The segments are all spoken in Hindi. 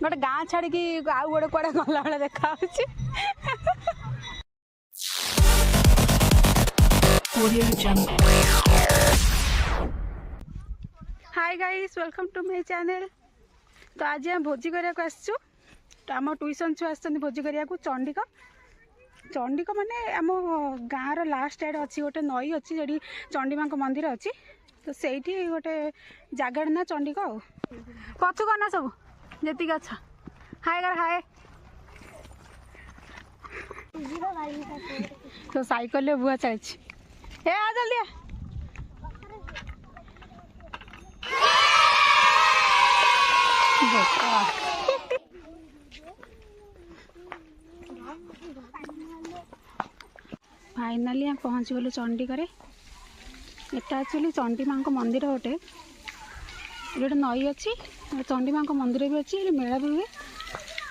गोटे गाँ छाड़ी आउ गोटे कड़े गला बेले देखा hi guys welcome to my channel. तो आज हम भोजी करिया को आसछु। तो आम ट्यूशन छुआ आछन भोजी करिया को चंडिक चंडिक माने आम गाँव रो लास्ट एड अच्छी गोटे नई अच्छी जेडी चंडी मां को मंदिर अच्छी। तो सेठी गोटे जगह ना चंडिक आ पछु करना सब जेती अच्छा हाय कर हाय। तो साइकिल ले बुआ चलछि ए आ जल्दी आ। फाइनाली हम पहुँच गलु चंडीगढ़। एटा एक्चुअली चंडी मां को मंदिर गोटे गोटे नई अच्छी चंडी मां को मंदिर भी अच्छी ये मेला भी हुए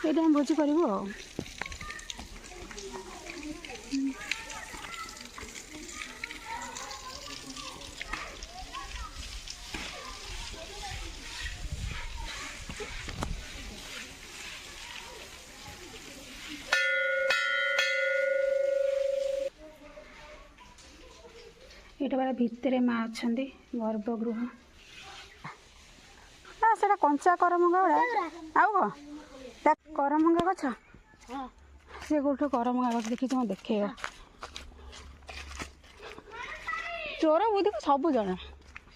ये हम भोजी करूँ। ये बार भितर माँ अच्छा गर्भगृह से कंचा करमंगा गुड़ा आउ करमंगा गछ सी गोटे करमंगा गछ देखी तुम देखे चोर बुद्धि को सब जना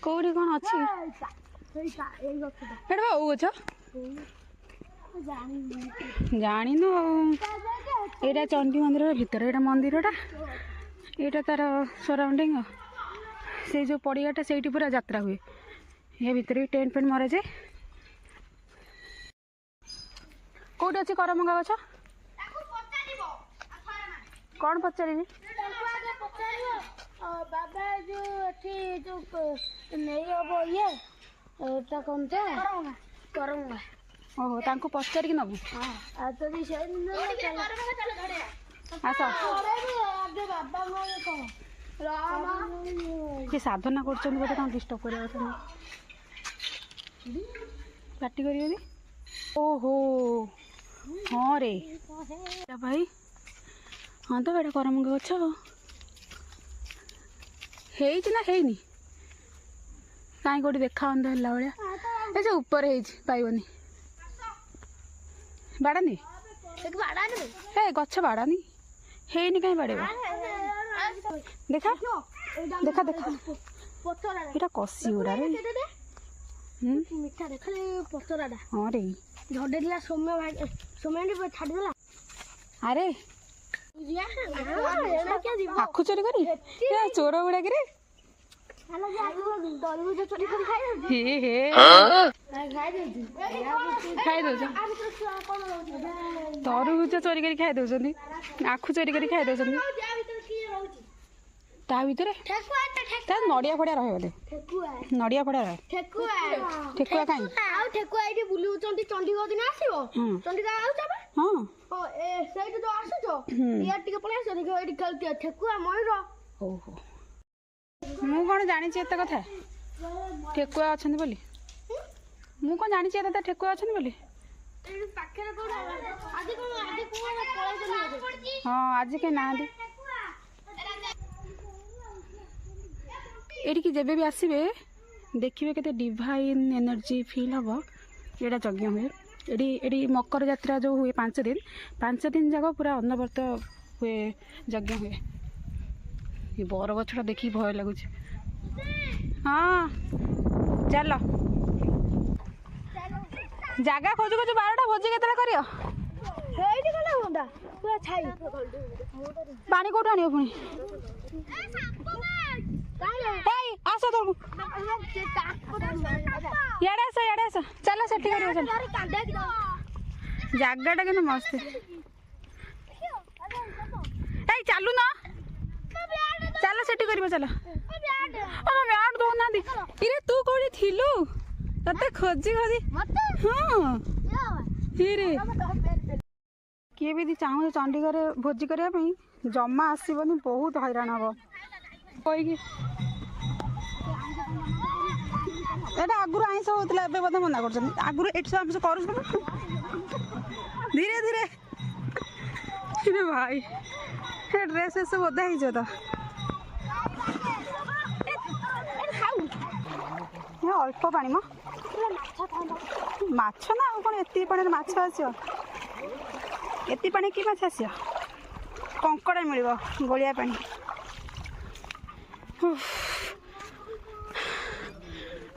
कौटी कौन अच्छी गछ जानी यहाँ चंडी मंदिर भितर यहाँ मंदिरटा यहाँ तार सराउंडिंग से जो पड़ियाटा से पूरा यात्रा हुए ये भितर भी टेंट फेंट मरा जाए। कौटी अच्छी करमंगा गछ कौन पचारि बाबा जो नहीं हम ये कौन करमंगा ओहो तांको पचारिक नबु आस ये साधना कर डिस्टर्ब कर पार्टी कर ओहो हाँ रे भाई हाँ तो बेटा करमंगा गछ ना है कहीं कौटी देखा है भाया ए ऊपर पाइबनी बाड़ानी ए गछ बाड़ानी है कहीं बाड़े देखा देखा देखा ये कसी गुड़ा रे मिठा देख पचराटा हाँ रे झड़ेला सोम्य छाड़देला अरे आखु चोरी करी चोर गुड़ा कि खाई दौच तरबुज चोरी कर खाई दौरान आखु चोरी कर खाई दौरान ता भीतर नड़िया फड़िया रहे बोले नड़िया फड़िया रहे ठेकुआ कहीं ठेकुआ ये बुलूचंडी चंडीगढ़ दिन आसीबो चंडीगढ़ आउछ हां ए सेट तो आसुछो यार टिके पळे आसो देखो एडी खेलती ठेकुआ मयूर ओहो मु कौन जानी एत कथा ठेकुआ अच्छा बोली मु कौन जानी एत ठेकुआ अच्छा बोली हाँ आज के ना ये जब भी आसबे देखिए केते डिवाइन एनर्जी फील हम यहाँ यज्ञ हुए ये मकर यात्रा जो हुए 5 दिन जाक पूरा अनवर्त हुए यज्ञ हुए। ये बर गछटा देखी भय लगुच हाँ चल जगह खोजु खोजु 12टा भोजी के पानी कौट आने पुणी आस इे आस चल से जगटा कि मस्त चलू ना चल से कर चल ब्याट दौना इरे तू कौटी थिलु ते खोजी खोजी हाँ किए भी चाहूँ चंडीगढ़ भोजी करने जमा आसबनी बहुत हैरान हम कहीकि एटा आगुरु आइंस होतला एबे बता मना करछन आगुरु एट सब हम करू धीरे धीरे अरे भाई ये ड्रेस से बोधा ही तो ये अल्प पानी म माछ ना कौन एति पानी माछ आसियो एति पानी कि माछ आसियो कंकड़ा मिलिबो गोलिया पानी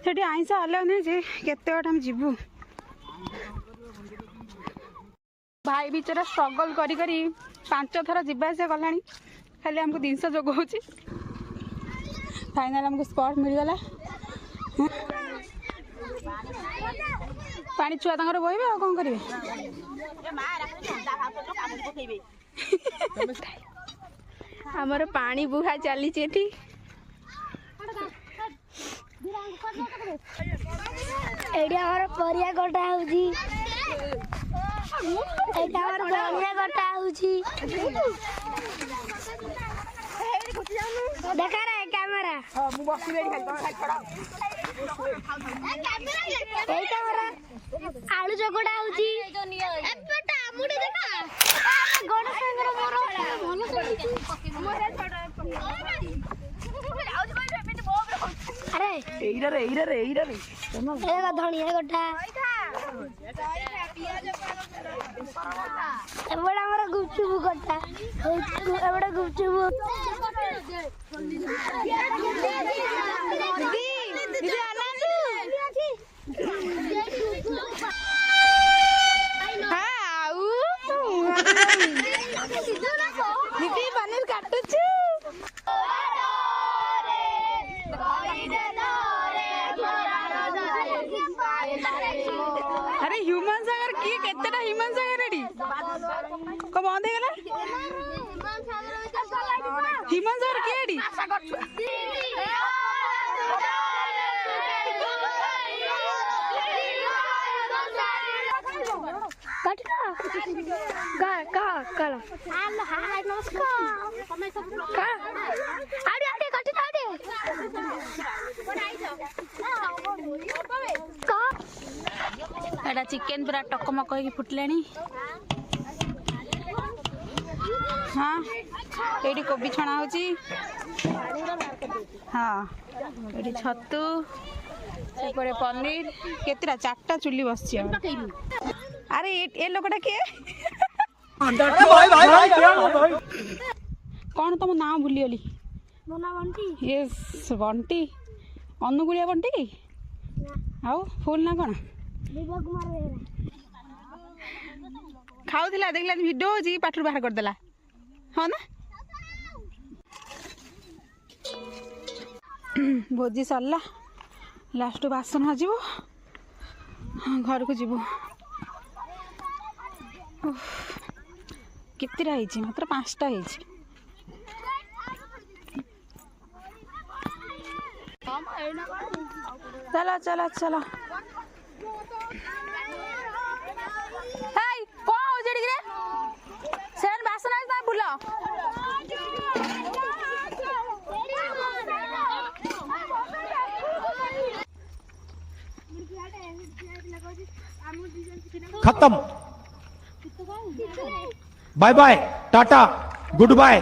सेठी आइंस आलो नै जे केते बाट हम जीवु भाई बिचारा स्ट्रगल करी करी 5 थर जीवा से गलानी खाली हमको जिनस जोग हो फाइनल हमको स्पॉट मिलगला पानी छुआ तंगर बोइबे आ कोन करिवे हमर पानी बुहा चली एठी एडी हमर परिया गोटा होजी एटा हमर परिया गोटा होजी देखा रे कैमरा हां मु बसी बेरी खाली तोरा खड़ा एटा हमर आलू चकोड़ा होजी एपेटा मुडी देखा गोड़ संगर मोर मन मोरे छोड़ अरे एइरा रे एगा धनिया गोटा एबड़ा हमर गुपचुप गोटा एबड़ा गुपचुप दीदी आना हाउ दीदी पनीर काटू अरे ह्यूमन सागर की केतेटा ह्यूमन सागर रेडी को बंद हे गेला ह्यूमन सागर के रेडी कटका का कला आलो हाय नमस्कार समय सब का आडे आडे कटका आडे का एटा चिकन पूरा टकमक होई फुटलेनी हाँ एडी कोबी छणा होची हाँ एडी छतु सेपरे पनीर केतेटा 4टा चुली बसची अरे ए लोकटा के कौन तुम ना भूलीगली मोना बंटी यस बंटी अनुगुलिया बंटी की आउ फुल ना कौन विभा कुमार बेरा खाऊला देखला वीडियो होची पाठर बाहर कर देला हाँ ना भोजी सरला लास्ट बासन हजिब घर को जीव केतेटा है मात्र 5टा है चलो चलो चलो कौन हो रे सेन बासन आज ना भूल खत्म bye bye tata good bye.